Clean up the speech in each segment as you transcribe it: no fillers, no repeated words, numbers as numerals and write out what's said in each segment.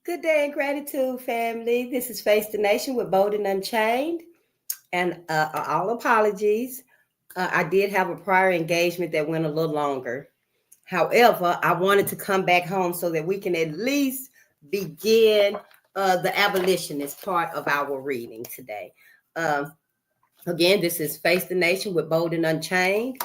Good day and gratitude, family. This is Face the Nation with Bold and Unchained. And all apologies. I did have a prior engagement that went a little longer. However, I wanted to come back home so that we can at least begin the abolitionist part of our reading today. Again, this is Face the Nation with Bold and Unchained.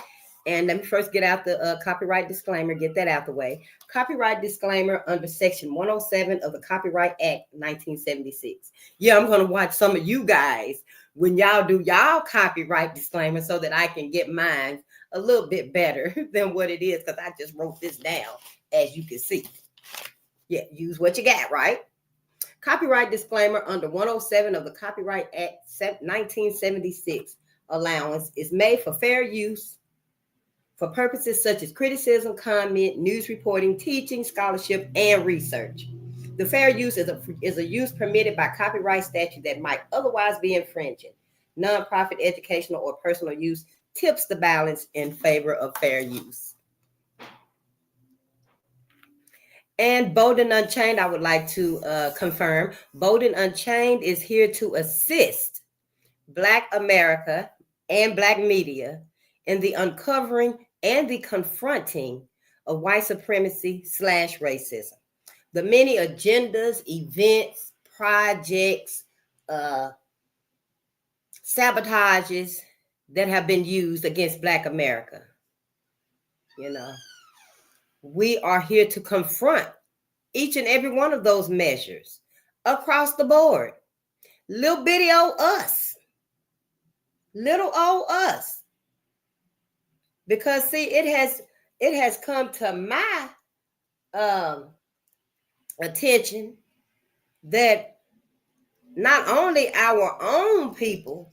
And let me first get out the copyright disclaimer, get that out the way. Copyright disclaimer under Section 107 of the Copyright Act 1976. Yeah, I'm going to watch some of you guys when y'all do y'all copyright disclaimer so that I can get mine a little bit better than what it is, because I just wrote this down, as you can see. Yeah, use what you got, right? Copyright disclaimer under 107 of the Copyright Act 1976. Allowance is made for fair use for purposes such as criticism, comment, news reporting, teaching, scholarship, and research. The fair use is a use permitted by copyright statute that might otherwise be infringing. Nonprofit, educational, or personal use tips the balance in favor of fair use. And Bold and Unchained, I would like to confirm, Bold and Unchained is here to assist Black America and Black media in the uncovering and the confronting of white supremacy / racism. The many agendas, events, projects, sabotages that have been used against Black America. You know, we are here to confront each and every one of those measures across the board. Little bitty old us. Little old us. Because see, it has come to my attention that not only our own people,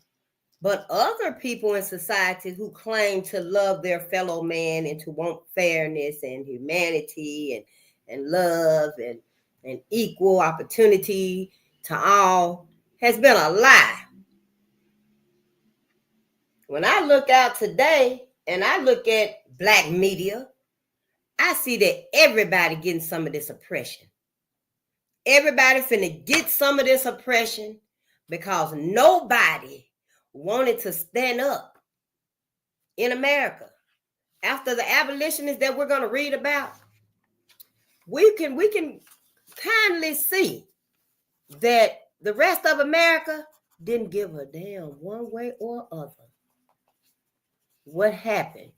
but other people in society who claim to love their fellow man and to want fairness and humanity and love and equal opportunity to all has been a lie. When I look out today and I look at Black media, I see that everybody getting some of this oppression. Everybody finna get some of this oppression because nobody wanted to stand up in America. After the abolitionists that we're going to read about, we can kindly see that the rest of America didn't give a damn one way or other what happened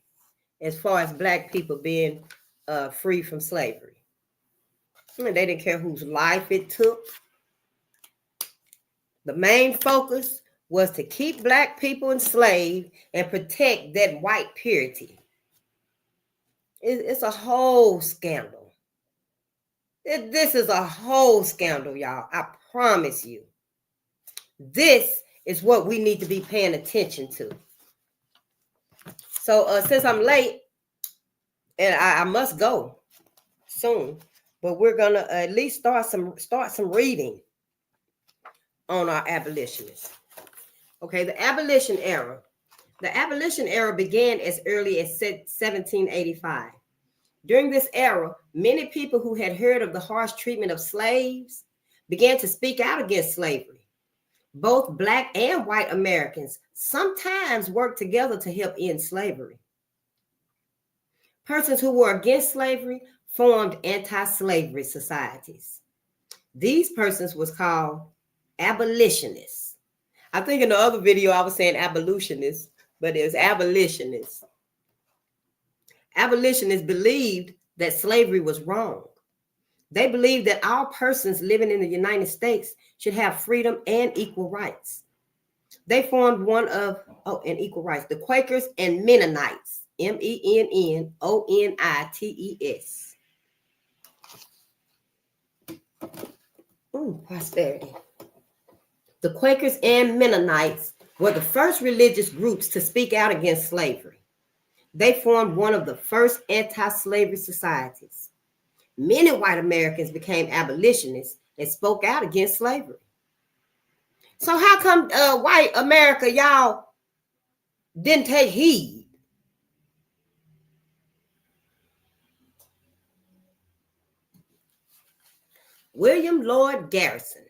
as far as Black people being free from slavery. I mean, they didn't care whose life it took. The main focus was to keep Black people enslaved and protect that white purity. It's a whole scandal. This is a whole scandal, y'all. I promise you. This is what we need to be paying attention to. So since I'm late, and I must go soon, but we're gonna at least start some reading on our abolitionists. Okay, the abolition era. The abolition era began as early as 1785. During this era, many people who had heard of the harsh treatment of slaves began to speak out against slavery. Both Black and white Americans sometimes worked together to help end slavery. Persons who were against slavery formed anti-slavery societies. These persons was called abolitionists. I think in the other video I was saying abolitionists, but it was abolitionists. Abolitionists believed that slavery was wrong. They believed that all persons living in the United States should have freedom and equal rights. They formed and equal rights, the Quakers and Mennonites, Mennonites. Prosperity. The Quakers and Mennonites were the first religious groups to speak out against slavery. They formed one of the first anti-slavery societies. Many white Americans became abolitionists and spoke out against slavery. So how come white America, y'all, didn't take heed? William Lloyd Garrison,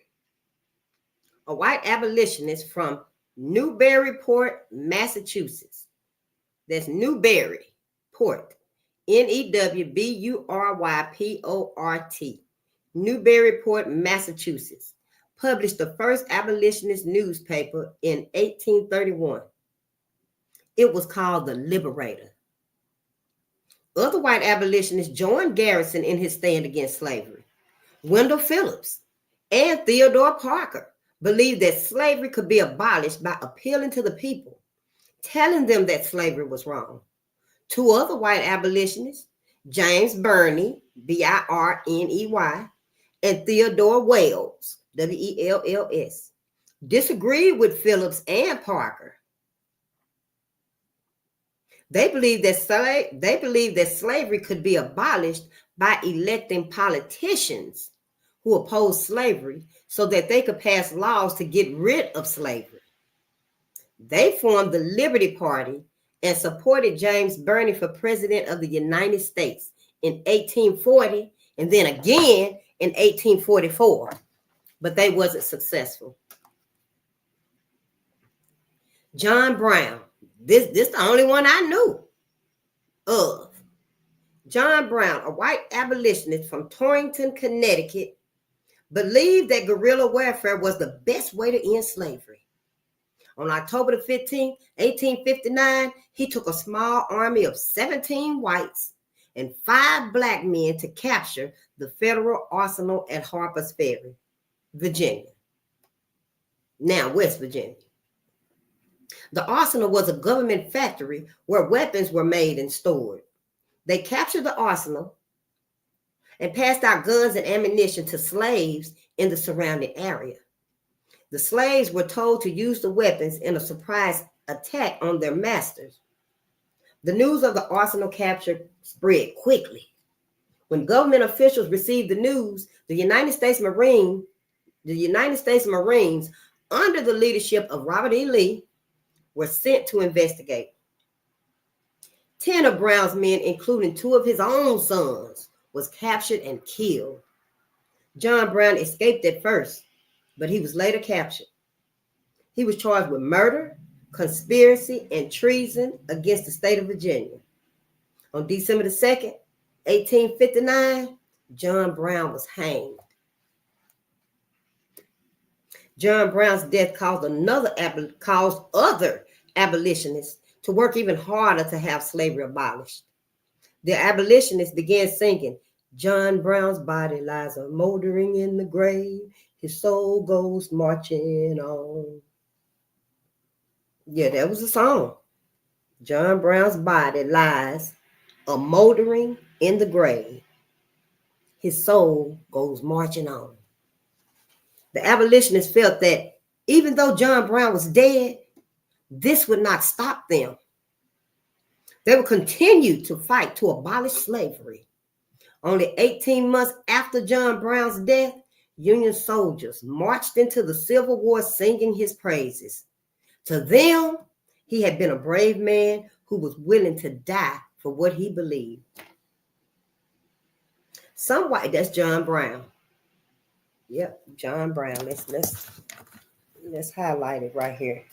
a white abolitionist from Newburyport, Massachusetts. That's Newburyport, Newburyport, Newburyport, Massachusetts, published the first abolitionist newspaper in 1831. It was called The Liberator. Other white abolitionists joined Garrison in his stand against slavery. Wendell Phillips and Theodore Parker believed that slavery could be abolished by appealing to the people, telling them that slavery was wrong. Two other white abolitionists, James Birney, Birney, and Theodore Wells, Wells, disagreed with Phillips and Parker. They believed that slavery could be abolished by electing politicians who opposed slavery so that they could pass laws to get rid of slavery. They formed the Liberty Party and supported James Birney for president of the United States in 1840 and then again in 1844, but they wasn't successful. John Brown, this the only one I knew of. John Brown, a white abolitionist from Torrington, Connecticut, believed that guerrilla warfare was the best way to end slavery. On October the 15th, 1859, he took a small army of 17 whites and 5 black men to capture the federal arsenal at Harper's Ferry, Virginia, now West Virginia. The arsenal was a government factory where weapons were made and stored. They captured the arsenal and passed out guns and ammunition to slaves in the surrounding area. The slaves were told to use the weapons in a surprise attack on their masters. The news of the arsenal capture spread quickly. When government officials received the news, the United States Marines, under the leadership of Robert E. Lee, were sent to investigate. 10 of Brown's men, including 2 of his own sons, was captured and killed. John Brown escaped at first, but he was later captured. He was charged with murder, conspiracy, and treason against the state of Virginia. On December the 2nd, 1859, John Brown was hanged. John Brown's death caused other abolitionists to work even harder to have slavery abolished. The abolitionists began singing, "John Brown's body lies a moldering in the grave, his soul goes marching on." Yeah, that was the song. John Brown's body lies a moldering in the grave, his soul goes marching on. The abolitionists felt that even though John Brown was dead, this would not stop them. They would continue to fight to abolish slavery. Only 18 months after John Brown's death, Union soldiers marched into the Civil War singing his praises. To them, he had been a brave man who was willing to die for what he believed. That's John Brown. Yep, John Brown. Let's highlight it right here.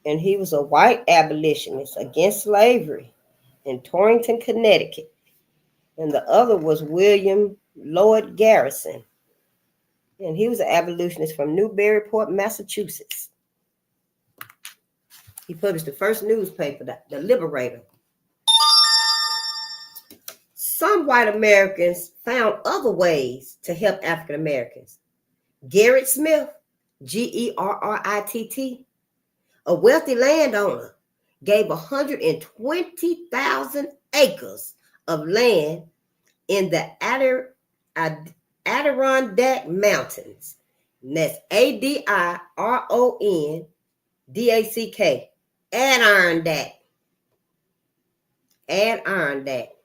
And he was a white abolitionist against slavery in Torrington, Connecticut. And the other was William Lloyd Garrison. And he was an abolitionist from Newburyport, Massachusetts. He published the first newspaper, The Liberator. Some white Americans found other ways to help African Americans. Gerrit Smith, Gerritt, a wealthy landowner, gave 120,000 acres of land in the Adirondack Mountains. And that's Adirondack. Adirondack. Adirondack.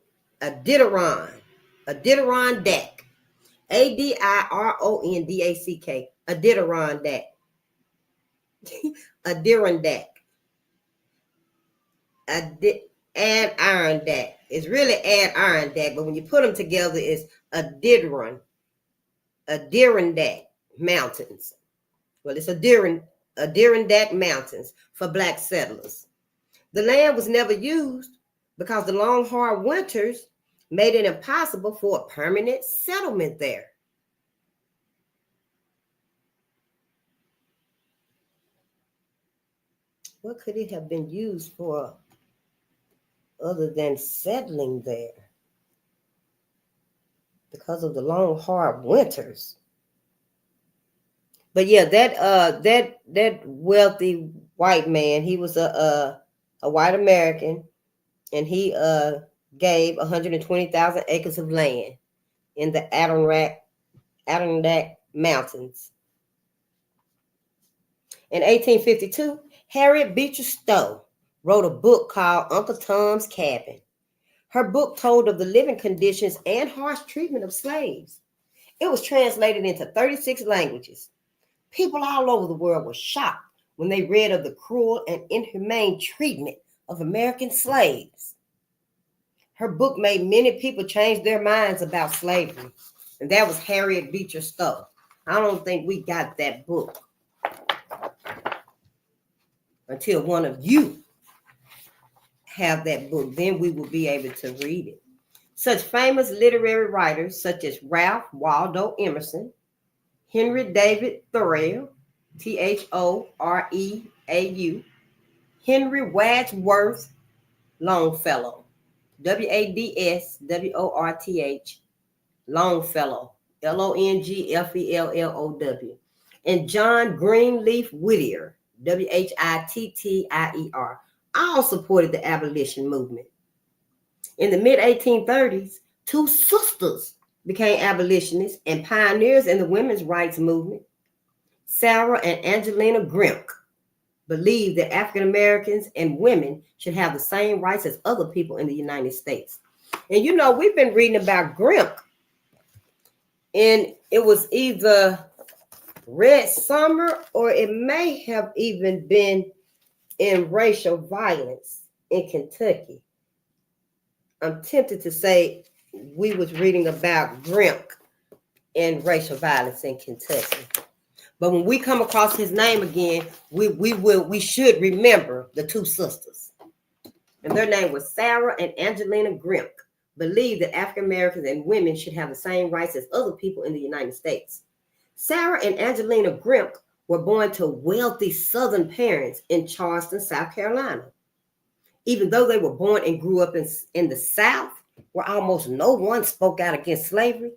Adirondack. Adirondack. Adirondack. Adirondack. It's really Adirondack, but when you put them together, it's Adirondack. Adirondack Mountains. Well, it's Adirondack Mountains for black settlers. The land was never used because the long, hard winters made it impossible for a permanent settlement there. What could it have been used for other than settling there? Because of the long, hard winters. But yeah, that wealthy white man, he was a white American, and he gave 120,000 acres of land in the Adirondack Mountains. In 1852, Harriet Beecher Stowe wrote a book called Uncle Tom's Cabin. Her book told of the living conditions and harsh treatment of slaves. It was translated into 36 languages. People all over the world were shocked when they read of the cruel and inhumane treatment of American slaves. Her book made many people change their minds about slavery, and that was Harriet Beecher Stowe. I don't think we got that book until one of you have that book. Then we will be able to read it. Such famous literary writers such as Ralph Waldo Emerson, Henry David Thoreau, Thoreau, Henry Wadsworth Longfellow, Wadsworth, Longfellow, Longfellow, and John Greenleaf Whittier, Whittier, all supported the abolition movement. In the mid-1830s, two sisters became abolitionists and pioneers in the women's rights movement. Sarah and Angelina Grimke believed that African Americans and women should have the same rights as other people in the United States. And you know, we've been reading about Grimke, and it was either Red Summer or it may have even been in racial violence in Kentucky. I'm tempted to say we was reading about Grimke and racial violence in Kentucky. But when we come across his name again, we should remember the two sisters. And their name was Sarah and Angelina Grimke, believed that African Americans and women should have the same rights as other people in the United States. Sarah and Angelina Grimke were born to wealthy Southern parents in Charleston, South Carolina. Even though they were born and grew up in the South, where almost no one spoke out against slavery,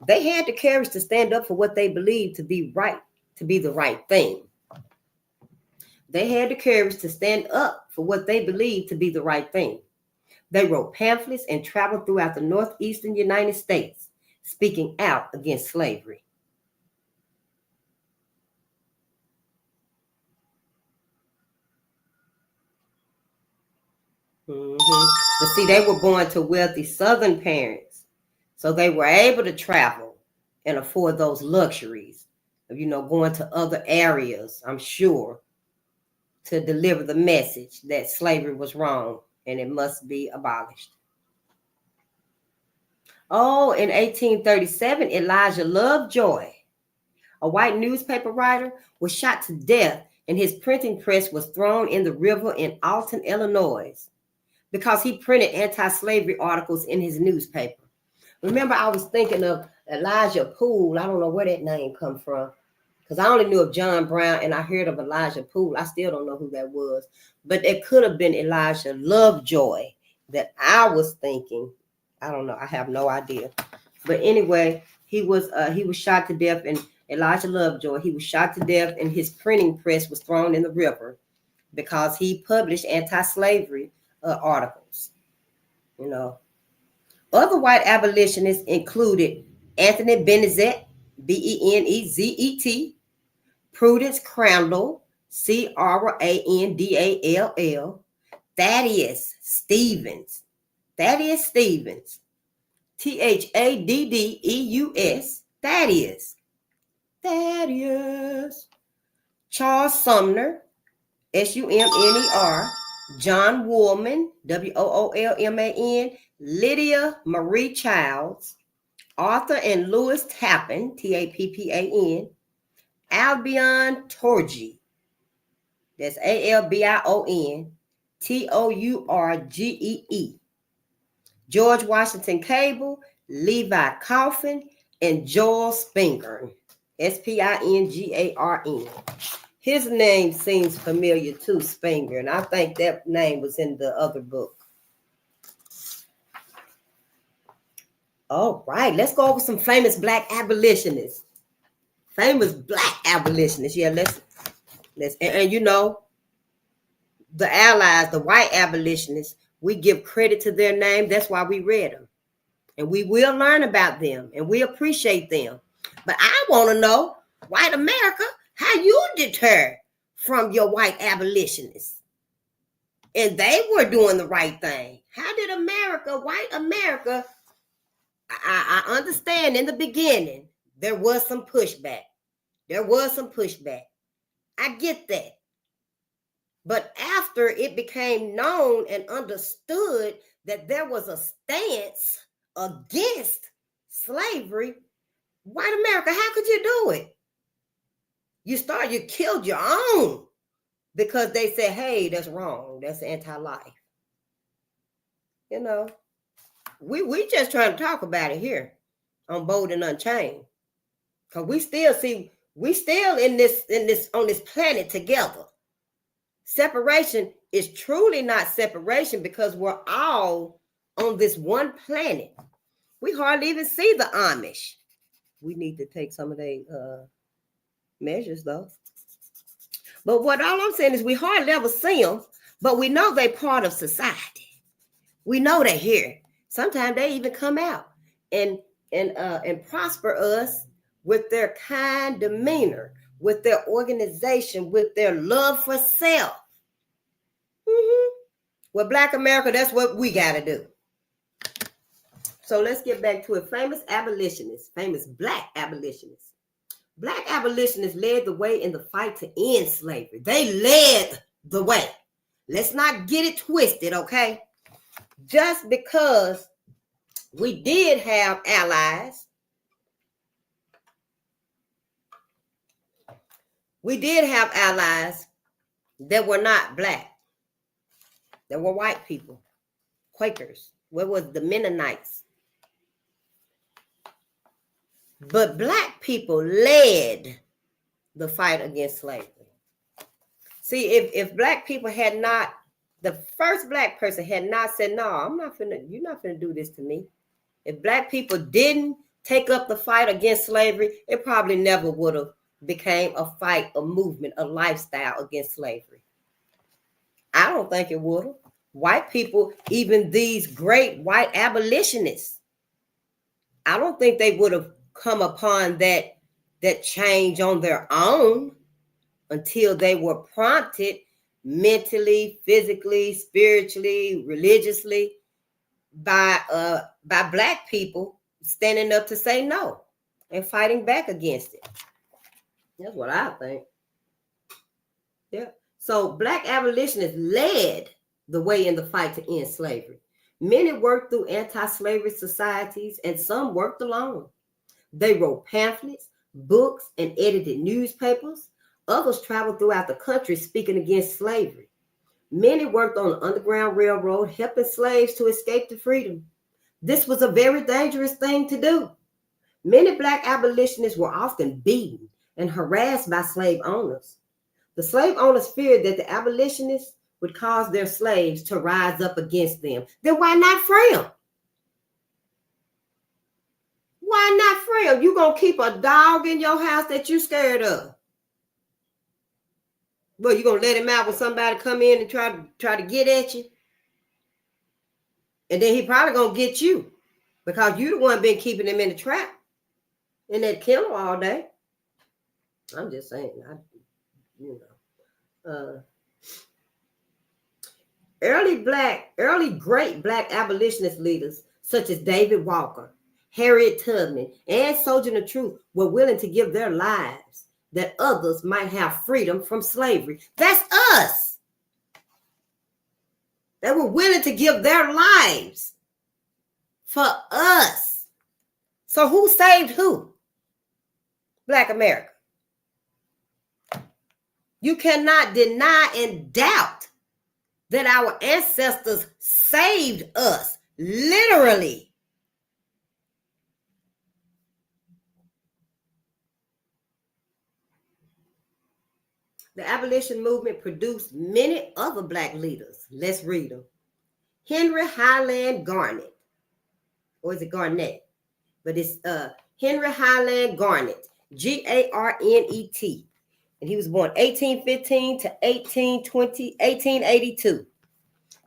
they had the courage to stand up for what they believed to be right, to be the right thing. They had the courage to stand up for what they believed to be the right thing. They wrote pamphlets and traveled throughout the northeastern United States, speaking out against slavery. But see, they were born to wealthy Southern parents, so they were able to travel and afford those luxuries of, going to other areas, I'm sure, to deliver the message that slavery was wrong and it must be abolished. Oh, in 1837, Elijah Lovejoy, a white newspaper writer, was shot to death and his printing press was thrown in the river in Alton, Illinois, because he printed anti-slavery articles in his newspaper. Remember, I was thinking of Elijah Poole. I don't know where that name come from, because I only knew of John Brown and I heard of Elijah Poole. I still don't know who that was, but it could have been Elijah Lovejoy that I was thinking. I don't know. I have no idea. But anyway, he was shot to death, and Elijah Lovejoy, he was shot to death and his printing press was thrown in the river because he published anti-slavery articles. Other white abolitionists included Anthony Benezet, Benezet, Prudence Crandall, Crandall, Thaddeus Stevens, Thaddeus, Thaddeus, Charles Sumner, Sumner, John Woolman, Woolman, Lydia Marie Childs, Arthur and Louis Tappan, Tappan, Albion Tourgee, that's Albion Tourgee, George Washington Cable, Levi Coffin, and Joel Spingarn, Spingarn. His name seems familiar too, Spingarn, and I think that name was in the other book. All right, let's go over some famous Black abolitionists. Famous Black abolitionists. Yeah, let's and you know, the allies, the white abolitionists, we give credit to their name. That's why we read them. And we will learn about them and we appreciate them. But I want to know, white America, how you deter from your white abolitionists. And they were doing the right thing. How did America, white America, I understand in the beginning, there was some pushback. There was some pushback. I get that. But after it became known and understood that there was a stance against slavery, white America, how could you do it? You killed your own because they said, hey, that's wrong. That's anti-life. You know, we just trying to talk about it here on Bold and Unchained. Because we still in this on this planet together. Separation is truly not separation because we're all on this one planet. We hardly even see the Amish. We need to take some of their measures though. But what all I'm saying is we hardly ever see them, but we know they're part of society. We know they're here. Sometimes they even come out and prosper us with their kind demeanor, with their organization, with their love for self. Well, Black America, that's what we got to do. So let's get back to it. Famous abolitionists, famous Black abolitionists. Black abolitionists led the way in the fight to end slavery. They led the way. Let's not get it twisted, okay? Just because we did have allies, that were not Black, that were white people, Quakers. What was the Mennonites? But Black people led the fight against slavery. See, if Black people had not, the first Black person had not said, no, you're not finna do this to me. If Black people didn't take up the fight against slavery, it probably never would have became a fight, a movement, a lifestyle against slavery. I don't think it would have. White people, even these great white abolitionists, I don't think they would have come upon that change on their own until they were prompted mentally, physically, spiritually, religiously by Black people standing up to say no and fighting back against it. That's what I think. Yeah. So Black abolitionists led the way in the fight to end slavery. Many worked through anti-slavery societies and some worked alone. They wrote pamphlets, books, and edited newspapers. Others traveled throughout the country speaking against slavery. Many worked on the Underground Railroad, helping slaves to escape to freedom. This was a very dangerous thing to do. Many Black abolitionists were often beaten and harassed by slave owners. The slave owners feared that the abolitionists would cause their slaves to rise up against them. Then why not free them? Why not free them? You gonna keep a dog in your house that you scared of? Well, you gonna let him out when somebody come in and try to get at you? And then he probably gonna get you because you the one been keeping him in the trap in that kennel all day. I'm just saying, early great Black abolitionist leaders such as David Walker, Harriet Tubman, and Sojourner Truth were willing to give their lives that others might have freedom from slavery. That's us. They were willing to give their lives for us. So who saved who? Black America. You cannot deny and doubt that our ancestors saved us, literally. The abolition movement produced many other Black leaders. Let's read them. Henry Highland Garnet, or is it Garnett? But it's Henry Highland Garnet, Garnet. And he was born 1815 to 1820, 1882.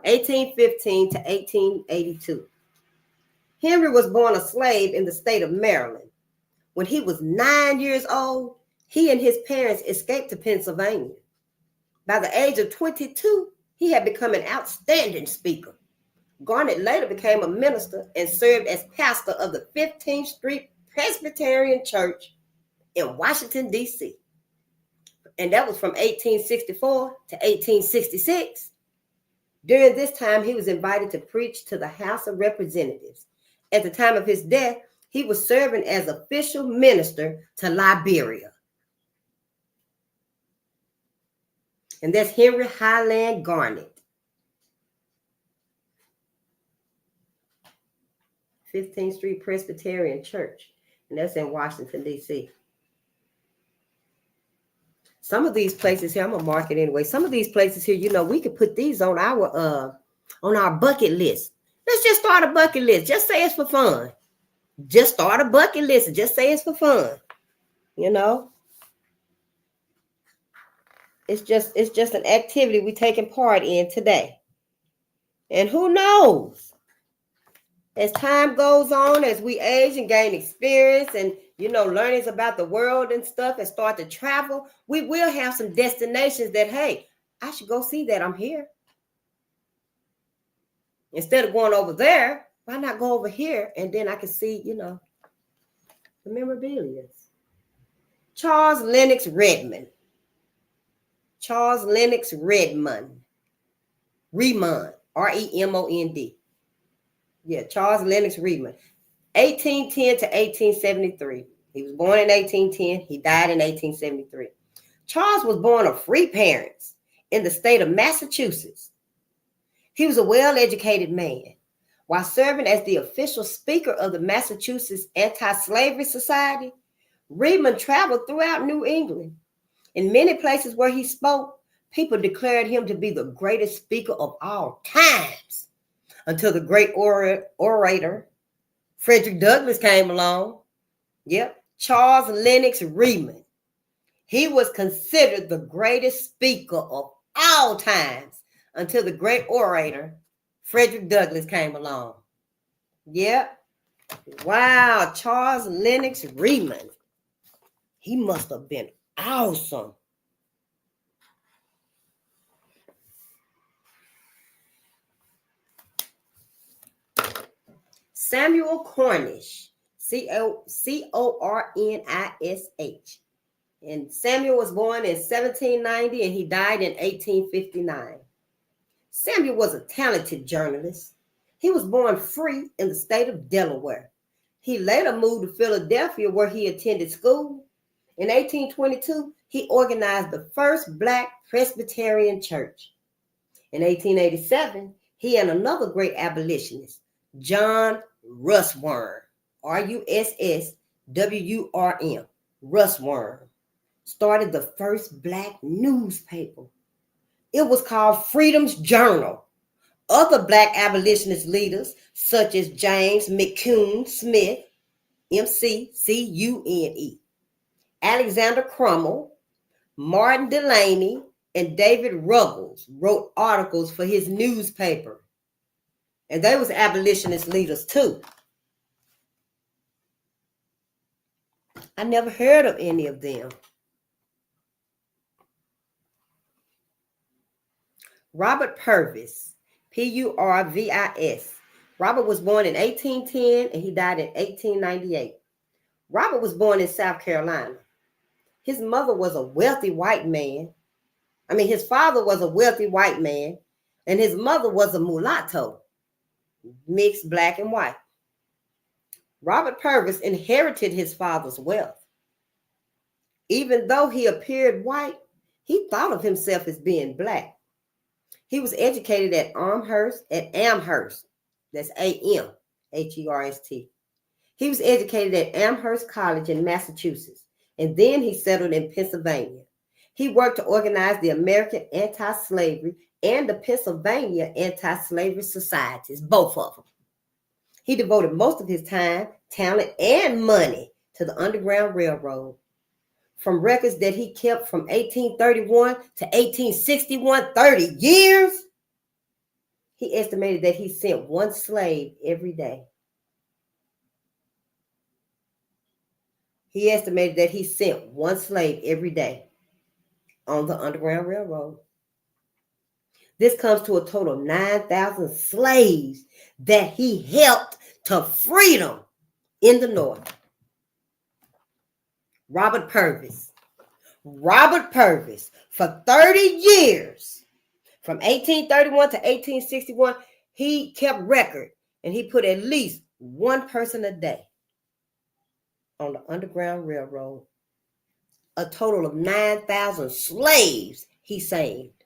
1815 to 1882. Henry was born a slave in the state of Maryland. When he was 9 years old, he and his parents escaped to Pennsylvania. By the age of 22, he had become an outstanding speaker. Garnet later became a minister and served as pastor of the 15th Street Presbyterian Church in Washington, D.C. And that was from 1864 to 1866. During this time, he was invited to preach to the House of Representatives. At the time of his death, he was serving as official minister to Liberia. And that's Henry Highland Garnet. 15th Street Presbyterian Church. And that's in Washington, D.C. Some of these places here, I'm gonna mark it anyway. Some of these places here, you know, we could put these on our bucket list. Let's just start a bucket list. Just say it's for fun. Just start a bucket list and just say it's for fun. You know, it's just an activity we're taking part in today. And who knows? As time goes on, as we age and gain experience and, you know, learnings about the world and stuff and start to travel, we will have some destinations that, hey, I should go see that. I'm here. Instead of going over there, why not go over here? And then I can see, you know, the memorabilia. Charles Lennox Redmond. Charles Lennox Redmond. Remond. Remond. Yeah, Charles Lennox Redmond. 1810 to 1873. He was born in 1810. He died in 1873. Charles was born of free parents in the state of Massachusetts. He was a well-educated man. While serving as the official speaker of the Massachusetts Anti-Slavery Society, Redmond traveled throughout New England. In many places where he spoke, people declared him to be the greatest speaker of all times, until the great orator Frederick Douglass came along. Yep, Charles Lennox Redmond. He was considered the greatest speaker of all times until the great orator Frederick Douglass came along. Yep. Wow, Charles Lennox Redmond. He must have been awesome. Samuel Cornish, Cornish. And Samuel was born in 1790 and he died in 1859. Samuel was a talented journalist. He was born free in the state of Delaware. He later moved to Philadelphia where he attended school. In 1822, he organized the first Black Presbyterian church. In 1887, he and another great abolitionist, John Russwurm, Russwurm, Russwurm, started the first Black newspaper. It was called Freedom's Journal. Other Black abolitionist leaders, such as James McCune Smith, McCune, Alexander Crummell, Martin Delany, and David Ruggles wrote articles for his newspaper. And they was abolitionist leaders too. I never heard of any of them. Robert Purvis, Purvis. Robert was born in 1810 and he died in 1898. Robert was born in South Carolina. His mother was a wealthy white man. His father was a wealthy white man, and his mother was a mulatto, mixed black and white. Robert Purvis inherited his father's wealth. Even though he appeared white, he thought of himself as being black. He was educated at Amherst. That's Amherst. He was educated at Amherst College in Massachusetts, and then he settled in Pennsylvania. He worked to organize the American Anti-Slavery and the Pennsylvania Anti-Slavery Societies, both of them. He devoted most of his time, talent, and money to the Underground Railroad. From records that he kept from 1831 to 1861, 30 years, he estimated that he sent one slave every day. He estimated that he sent one slave every day on the Underground Railroad. This comes to a total of 9,000 slaves that he helped to freedom in the North. Robert Purvis, for 30 years, from 1831 to 1861, he kept record, and he put at least one person a day on the Underground Railroad. A total of 9,000 slaves he saved.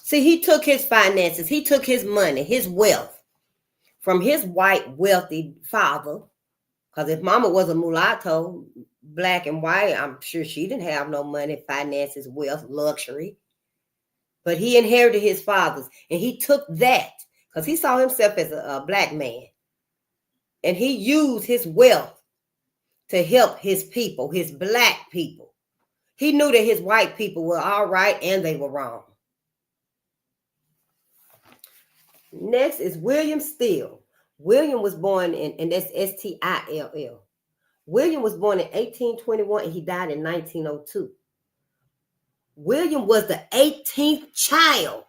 See, he took his finances, he took his money, his wealth from his white, wealthy father. Because if mama was a mulatto, black and white, I'm sure she didn't have no money, finances, wealth, luxury. But he inherited his father's, and he took that because he saw himself as a black man. And he used his wealth to help his people, his black people. He knew that his white people were all right and they were wrong. Next is William Still. William was born and that's Still. William was born in 1821 and he died in 1902. William was the 18th child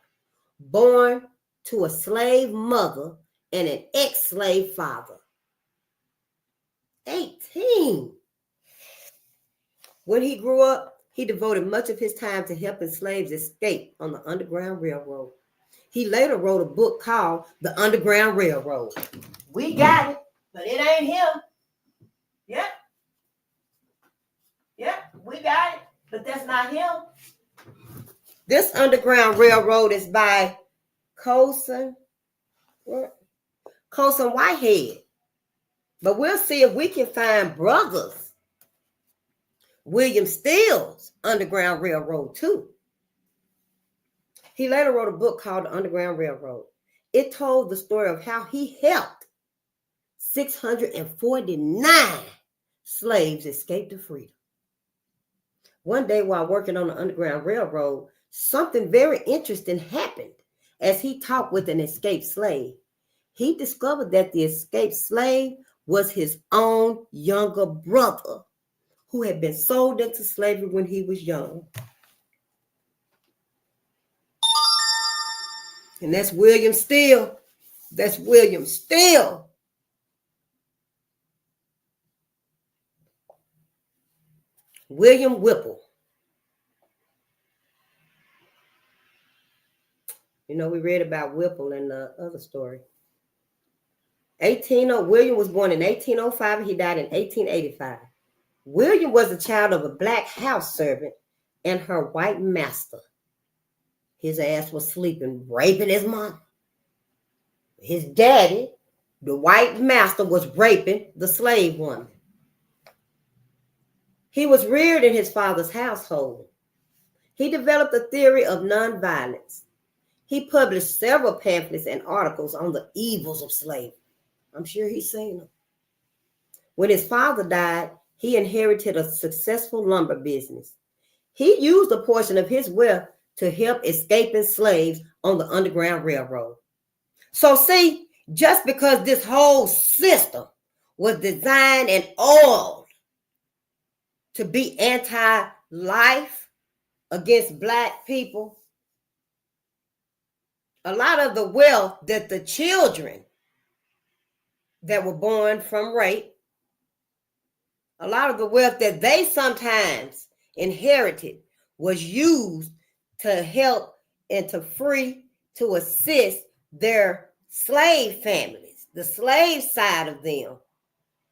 born to a slave mother and an ex-slave father. 18. When he grew up, he devoted much of his time to helping slaves escape on the Underground Railroad. He later wrote a book called The Underground Railroad. We got it, but it ain't him. Yep, we got it, but that's not him. This Underground Railroad is by Colson Whitehead. But we'll see if we can find brothers William Still's Underground Railroad too. He later wrote a book called The Underground Railroad. It told the story of how he helped 649 slaves escape to freedom. One day while working on the Underground Railroad, something very interesting happened as he talked with an escaped slave. He discovered that the escaped slave was his own younger brother who had been sold into slavery when he was young. And that's William Still. William Whipple. You know, we read about Whipple in the other story. William was born in 1805 and he died in 1885. William was a child of a black house servant and her white master. His ass was sleeping, raping his mom. His daddy, the white master, was raping the slave woman. He was reared in his father's household. He developed a theory of nonviolence. He published several pamphlets and articles on the evils of slavery. I'm sure he's seen them. When his father died, he inherited a successful lumber business. He used a portion of his wealth to help escaping slaves on the Underground Railroad. So see, just because this whole system was designed and oiled to be anti-life against black people, a lot of the wealth that the children that were born from rape, a lot of the wealth that they sometimes inherited was used to help and to free, to assist their slave families the slave side of them.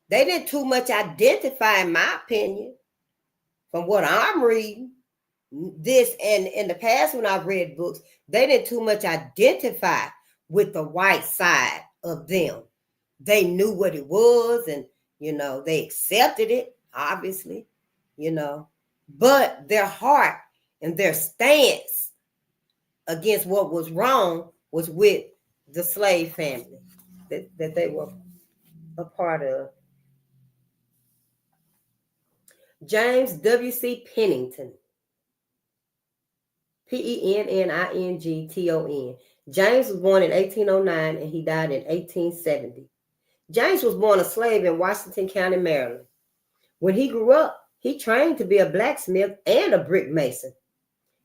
They didn't too much identify, in my opinion, from what I'm reading. This and in the past, when I've read books, they didn't too much identify with the white side of them. They knew what it was, and they accepted it, obviously, but their heart and their stance against what was wrong was with the slave family that they were a part of. James W.C. Pennington, Pennington. James was born in 1809 and he died in 1870. James was born a slave in Washington County, Maryland. When he grew up, he trained to be a blacksmith and a brick mason.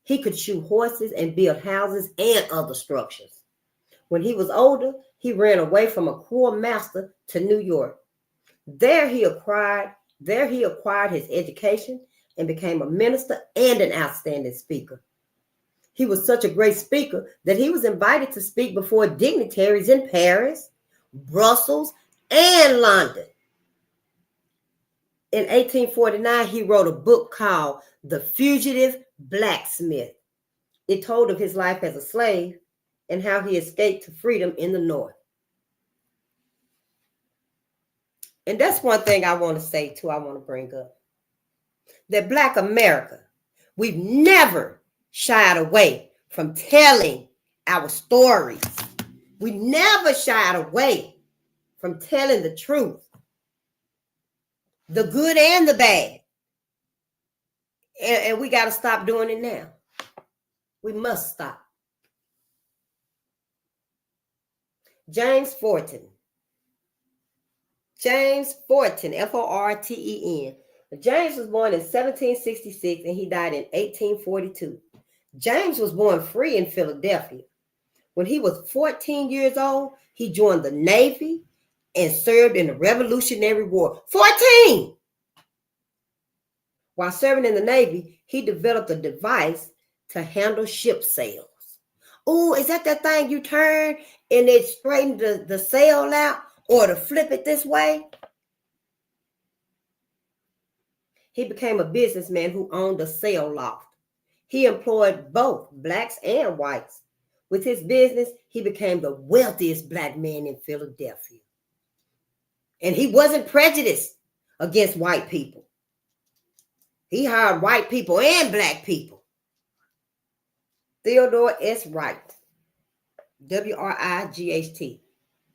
He could shoe horses and build houses and other structures. When he was older, he ran away from a cruel master to New York. There he acquired his education and became a minister and an outstanding speaker. He was such a great speaker that he was invited to speak before dignitaries in Paris, Brussels, and London. In 1849, he wrote a book called The Fugitive Blacksmith. It told of his life as a slave and how he escaped to freedom in the North. And that's one thing I want to say too, I want to bring up. That Black America, we've never shied away from telling our stories. We never shied away from telling the truth, the good and the bad. And we got to stop doing it now. We must stop. James Forten, Forten. James was born in 1766 and he died in 1842. James was born free in Philadelphia. When he was 14 years old, he joined the Navy and served in the Revolutionary War. 14! While serving in the Navy, he developed a device to handle ship sails. Oh, is that thing you turn and it straightens the sail out, or to flip it this way? He became a businessman who owned a sail loft. He employed both blacks and whites. With his business, he became the wealthiest black man in Philadelphia. And he wasn't prejudiced against white people. He hired white people and black people. Theodore S. Wright, W-R-I-G-H-T.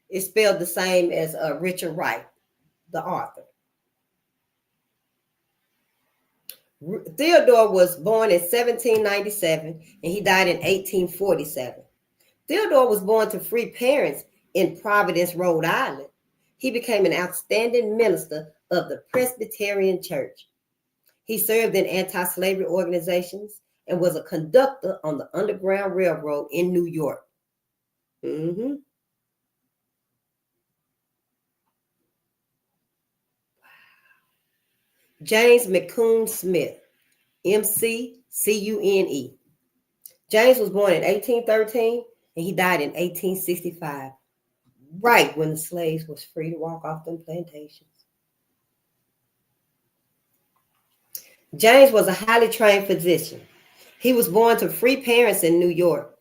It's spelled the same as Richard Wright, the author. Theodore was born in 1797 and he died in 1847. Theodore was born to free parents in Providence, Rhode Island. He became an outstanding minister of the Presbyterian Church. He served in anti-slavery organizations and was a conductor on the Underground Railroad in New York. James McCune Smith, M-C-C-U-N-E. James was born in 1813 and he died in 1865, right when the slaves was free to walk off them plantations. James was a highly trained physician. He was born to free parents in New York.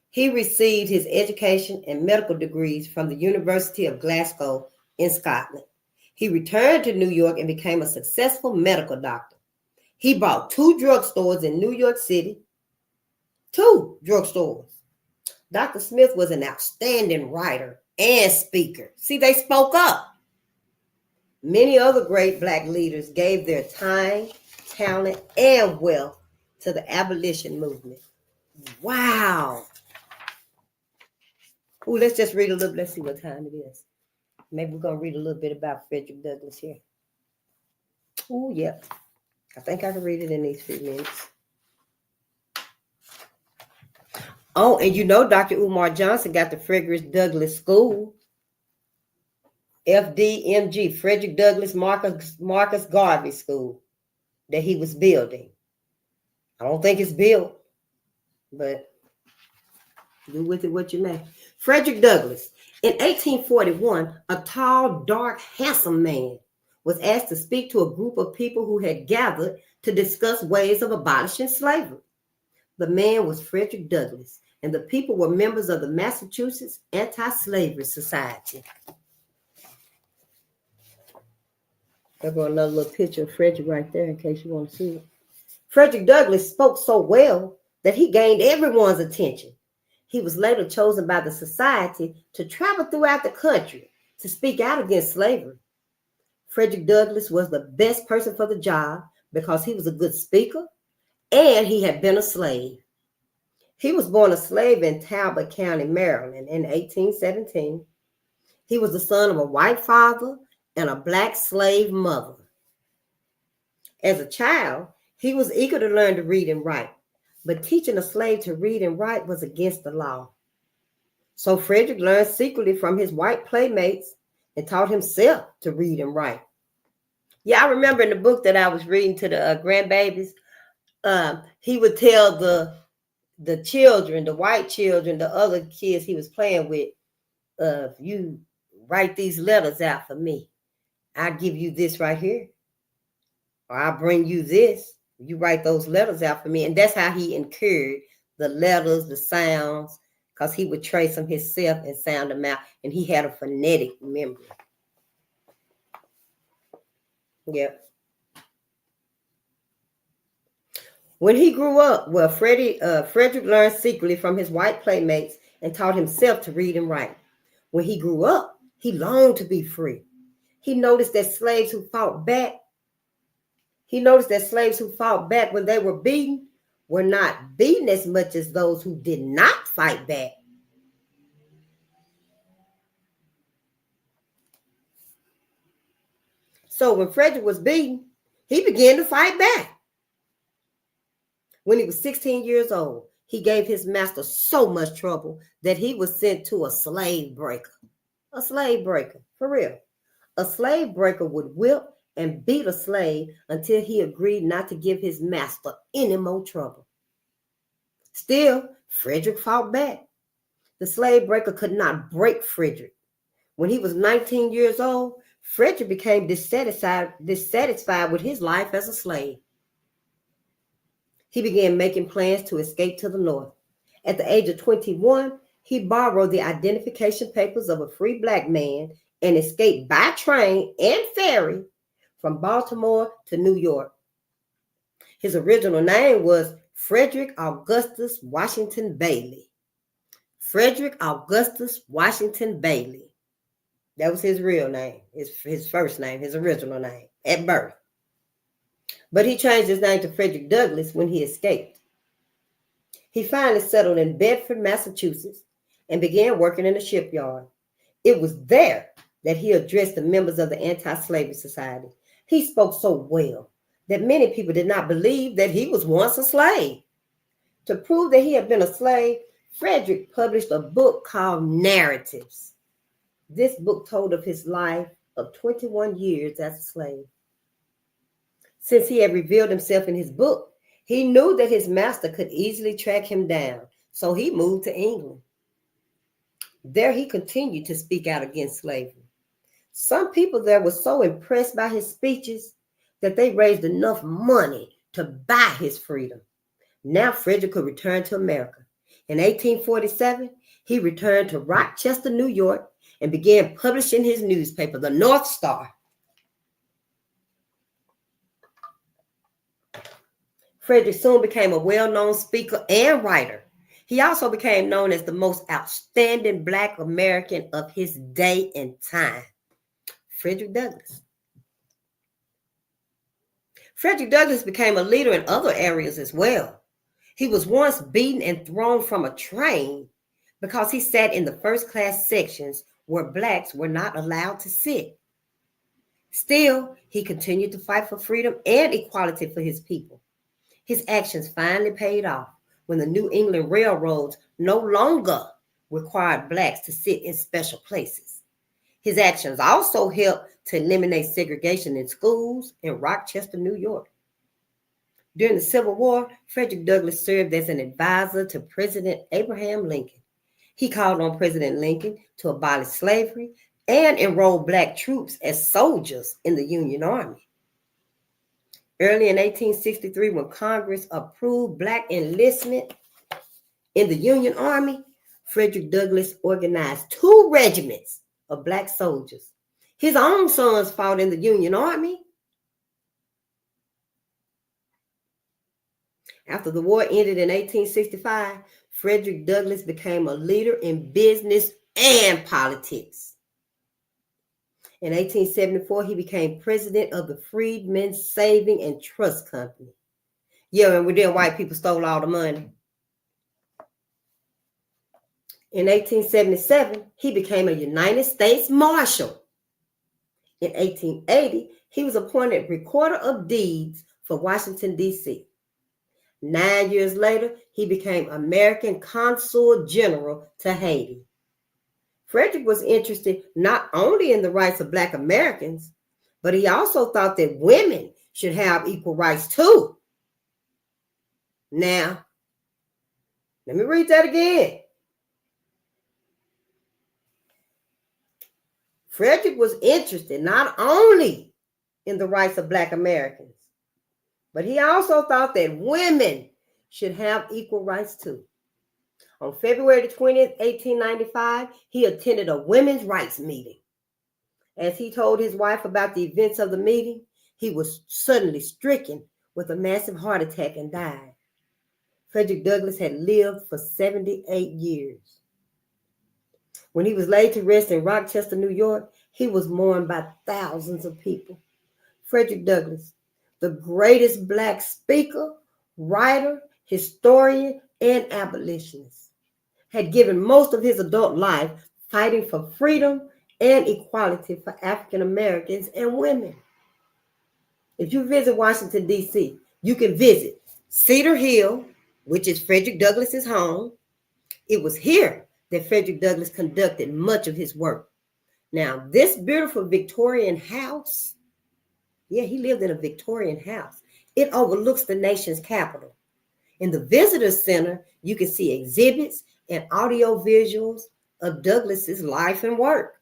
He received his education and medical degrees from the University of Glasgow in Scotland. He returned to New York and became a successful medical doctor. He bought 2 drugstores in New York City. 2 drugstores. Dr. Smith was an outstanding writer and speaker. See, they spoke up. Many other great black leaders gave their time, talent, and wealth to the abolition movement. Wow. Ooh, let's just read a little. Let's see what time it is. Maybe we're going to read a little bit about Frederick Douglass here. Oh, yeah. I think I can read it in these few minutes. Oh, and Dr. Umar Johnson got the Frederick Douglass School. FDMG, Frederick Douglass Marcus Garvey School, that he was building. I don't think it's built, but Do with it what you may. Frederick Douglass. In 1841, a tall, dark, handsome man was asked to speak to a group of people who had gathered to discuss ways of abolishing slavery. The man was Frederick Douglass, and the people were members of the Massachusetts Anti-Slavery Society. I've got another little picture of Frederick right there in case you want to see it. Frederick Douglass spoke so well that he gained everyone's attention. He was later chosen by the society to travel throughout the country to speak out against slavery. Frederick Douglass was the best person for the job because he was a good speaker and he had been a slave. He was born a slave in Talbot County, Maryland in 1817. He was the son of a white father and a black slave mother. As a child, he was eager to learn to read and write, but teaching a slave to read and write was against the law. So Frederick learned secretly from his white playmates and taught himself to read and write. Yeah, I remember in the book that I was reading to the grandbabies, he would tell the children, the white children, the other kids he was playing with, you write these letters out for me. I'll give you this right here. Or I'll bring you this. You write those letters out for me. And that's how he incurred the letters, the sounds, because he would trace them himself and sound them out. And he had a phonetic memory. Yep. When he grew up, well, Frederick learned secretly from his white playmates and taught himself to read and write. When he grew up, he longed to be free. He noticed that slaves who fought back when they were beaten were not beaten as much as those who did not fight back. So when Frederick was beaten, he began to fight back. When he was 16 years old, he gave his master so much trouble that he was sent to a slave breaker. A slave breaker, for real. A slave breaker would whip and beat a slave until he agreed not to give his master any more trouble. Still, Frederick fought back. The slave breaker could not break Frederick. When he was 19 years old, Frederick became dissatisfied with his life as a slave. He began making plans to escape to the north. At the age of 21, he borrowed the identification papers of a free black man and escaped by train and ferry from Baltimore to New York. His original name was Frederick Augustus Washington Bailey. Frederick Augustus Washington Bailey. That was his real name, his first name, his original name at birth. But he changed his name to Frederick Douglass when he escaped. He finally settled in Bedford, Massachusetts, and began working in a shipyard. It was there that he addressed the members of the Anti-Slavery Society. He spoke so well that many people did not believe that he was once a slave. To prove that he had been a slave, Frederick published a book called Narratives. This book told of his life of 21 years as a slave. Since he had revealed himself in his book, he knew that his master could easily track him down, so he moved to England. There he continued to speak out against slavery. Some people there were so impressed by his speeches that they raised enough money to buy his freedom. Now Frederick could return to America. In 1847, he returned to Rochester, New York, and began publishing his newspaper, the North Star. Frederick soon became a well-known speaker and writer. He also became known as the most outstanding Black American of his day and time. Frederick Douglass. Frederick Douglass became a leader in other areas as well. He was once beaten and thrown from a train because he sat in the first-class sections where Blacks were not allowed to sit. Still, he continued to fight for freedom and equality for his people. His actions finally paid off when the New England railroads no longer required Blacks to sit in special places. His actions also helped to eliminate segregation in schools in Rochester, New York. During the Civil War, Frederick Douglass served as an advisor to President Abraham Lincoln. He called on President Lincoln to abolish slavery and enroll Black troops as soldiers in the Union Army. Early in 1863, when Congress approved Black enlistment in the Union Army, Frederick Douglass organized 2 regiments of Black soldiers. His own sons fought in the Union Army. After the war ended in 1865, Frederick Douglass became a leader in business and politics. In 1874, he became president of the Freedmen's Saving and Trust Company. Yeah, and then white people stole all the money. In 1877, he became a United States Marshal. In 1880, he was appointed Recorder of Deeds for Washington, D.C. 9 years later, he became American Consul General to Haiti. Frederick was interested not only in the rights of Black Americans, but he also thought that women should have equal rights too. Now, let me read that again. Frederick was interested not only in the rights of Black Americans, but he also thought that women should have equal rights too. On February 20th, 1895, he attended a women's rights meeting. As he told his wife about the events of the meeting, he was suddenly stricken with a massive heart attack and died. Frederick Douglass had lived for 78 years. When he was laid to rest in Rochester, New York, he was mourned by thousands of people. Frederick Douglass, the greatest Black speaker, writer, historian, and abolitionist, had given most of his adult life fighting for freedom and equality for African Americans and women. If you visit Washington, D.C., you can visit Cedar Hill, which is Frederick Douglass's home. It was here that Frederick Douglass conducted much of his work. Now, this beautiful Victorian house, yeah, he lived in a Victorian house. It overlooks the nation's capital. In the visitor center, you can see exhibits and audio visuals of Douglass's life and work.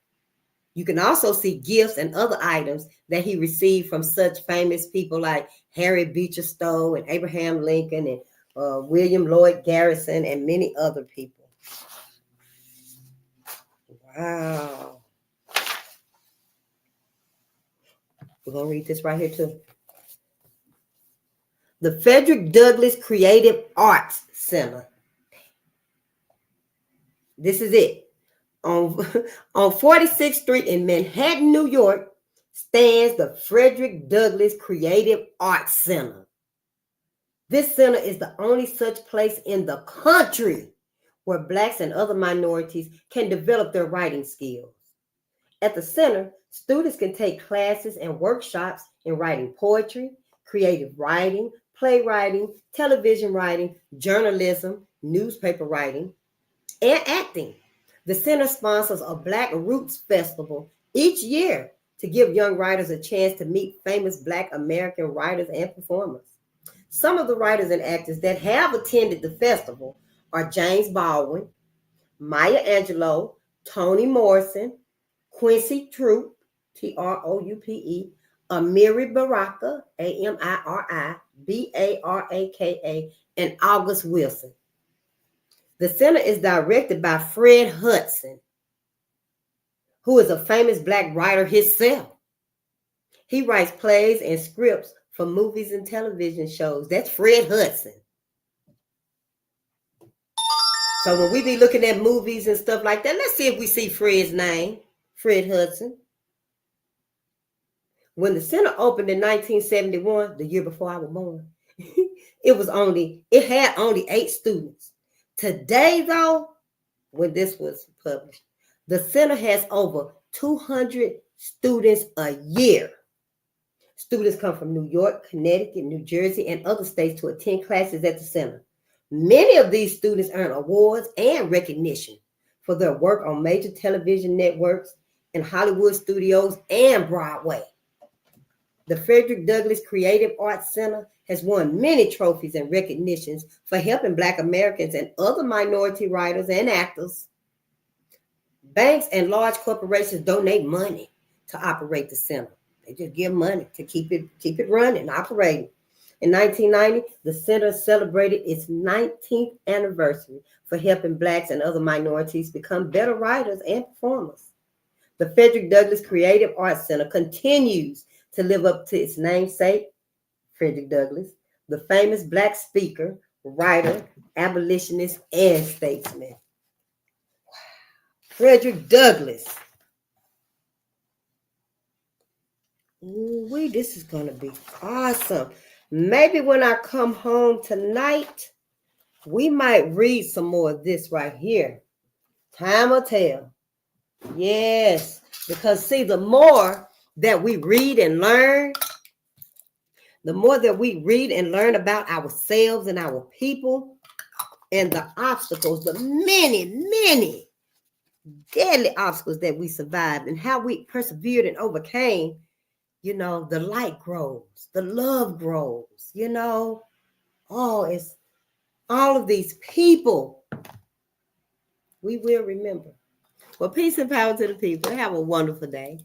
You can also see gifts and other items that he received from such famous people like Harry Beecher Stowe and Abraham Lincoln and William Lloyd Garrison and many other people. Wow. We're going to read this right here too. The Frederick Douglass Creative Arts Center. This is it. On 46th Street in Manhattan, New York, stands the Frederick Douglass Creative Arts Center. This center is the only such place in the country where Blacks and other minorities can develop their writing skills. At the center, students can take classes and workshops in writing poetry, creative writing, playwriting, television writing, journalism, newspaper writing, and acting. The center sponsors a Black Roots Festival each year to give young writers a chance to meet famous Black American writers and performers. Some of the writers and actors that have attended the festival are James Baldwin, Maya Angelou, Toni Morrison, Quincy Troupe, Troupe, Amiri Baraka, Amiri Baraka, and August Wilson. The center is directed by Fred Hudson, who is a famous Black writer himself. He writes plays and scripts for movies and television shows. That's Fred Hudson. So when we be looking at movies and stuff like that, let's see if we see Fred's name, Fred Hudson. When the center opened in 1971, the year before I was born, it had only 8 students. Today, though, when this was published, the center has over 200 students a year. Students come from New York, Connecticut, New Jersey, and other states to attend classes at the center. Many of these students earn awards and recognition for their work on major television networks in Hollywood studios and Broadway. The Frederick Douglass Creative Arts Center has won many trophies and recognitions for helping Black Americans and other minority writers and actors Banks and large corporations donate money to operate the center. They just give money to keep it running, operating. In 1990, the center celebrated its 19th anniversary for helping Blacks and other minorities become better writers and performers. The Frederick Douglass Creative Arts Center continues to live up to its namesake, Frederick Douglass, the famous Black speaker, writer, abolitionist, and statesman. Frederick Douglass. Ooh, this is going to be awesome. Maybe when I come home tonight, we might read some more of this right here. Time will tell. Yes, because see, the more that we read and learn, the more that we read and learn about ourselves and our people and the obstacles, the many, many deadly obstacles that we survived and how we persevered and overcame, the light grows, the love grows, it's all of these people we will remember. Well, peace and power to the people. Have a wonderful day.